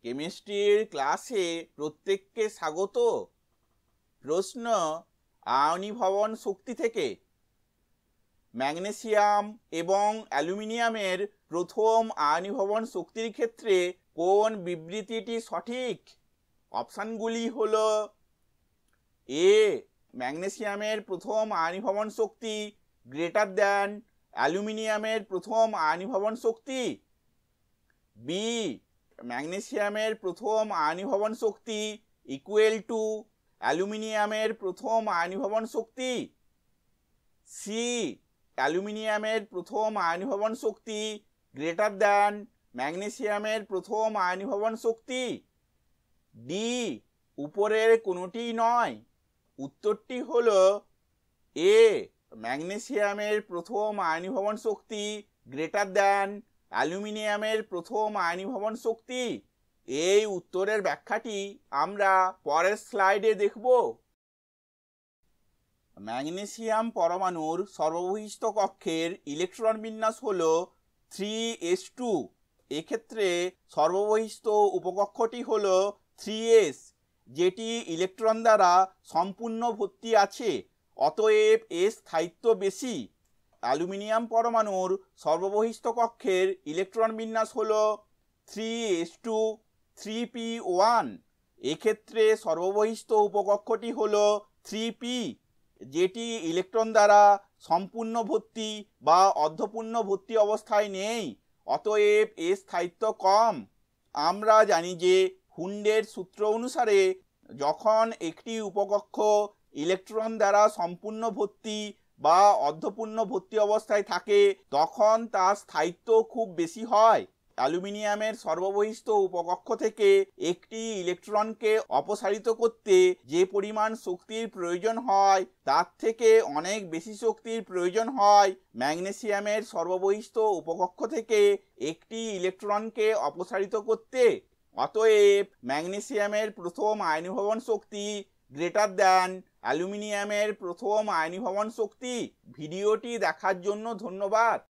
কেমিস্ট্রির ক্লাসে প্রত্যেককে স্বাগত। প্রশ্ন, আয়নীভবন শক্তি থেকে ম্যাগনেসিয়াম এবং অ্যালুমিনিয়ামের প্রথম আয়নীভবন শক্তির ক্ষেত্রে কোন বিবৃতিটি সঠিক? অপশানগুলি হলো: এ, ম্যাগনেসিয়ামের প্রথম আয়নীভবন শক্তি গ্রেটার দ্যান অ্যালুমিনিয়ামের প্রথম আয়নীভবন শক্তি, বি, ম্যাগনেসিয়ামের প্রথম আয়নীভবন শক্তি ইকুয়াল টু অ্যালুমিনিয়ামের প্রথম আয়নীভবন শক্তি, সি, অ্যালুমিনিয়ামের প্রথম আয়নীভবন শক্তি গ্রেটার দ্যান ম্যাগনেসিয়ামের প্রথম আয়নীভবন শক্তি, ডি, উপরের কোনোটি নয়। উত্তরটি হলো এ, ম্যাগনেসিয়ামের প্রথম আয়নীভবন শক্তি গ্রেটার দ্যান অ্যালুমিনিয়ামের প্রথম আয়নীভবন শক্তি। এই উত্তরের ব্যাখ্যাটি আমরা পরের স্লাইডে দেখব। ম্যাগনেসিয়াম পরমাণুর সর্ববহিস্থ কক্ষের ইলেকট্রন বিন্যাস হল 3s2। এক্ষেত্রে সর্ববহিস্থ উপকক্ষটি হল 3s, যেটি ইলেকট্রন দ্বারা সম্পূর্ণ ভর্তি আছে, অতএব এর স্থায়িত্ব বেশি। অ্যালুমিনিয়াম পরমাণুর সর্ববহিস্থ কক্ষের ইলেকট্রন বিন্যাস হল 3s2 3p1। এক্ষেত্রে সর্ববহিস্থ উপকক্ষটি হল 3p, যেটি ইলেকট্রন দ্বারা সম্পূর্ণ ভর্তি বা অর্ধপূর্ণ ভর্তি অবস্থায় নেই, অতএব এর স্থায়িত্ব কম। আমরা জানি যে হুন্ডের সূত্র অনুসারে যখন একটি উপকক্ষ ইলেকট্রন দ্বারা সম্পূর্ণ ভর্তি বা অর্ধপূর্ণ ভর্তি অবস্থায় থাকে তখন তার স্থায়িত্ব খুব বেশি হয়। অ্যালুমিনিয়ামের সর্ববহিস্থ উপকক্ষ থেকে একটি ইলেকট্রনকে অপসারিত করতে যে পরিমাণ শক্তির প্রয়োজন হয় তার থেকে অনেক বেশি শক্তির প্রয়োজন হয় ম্যাগনেসিয়ামের সর্ববহিস্থ উপকক্ষ থেকে একটি ইলেকট্রনকে অপসারিত করতে। অতএব ম্যাগনেসিয়ামের প্রথম আয়নীভবন শক্তি গ্রেটার দ্যান অ্যালুমিনিয়ামের প্রথম আয়নীভবন শক্তি। ভিডিওটি দেখার জন্য ধন্যবাদ।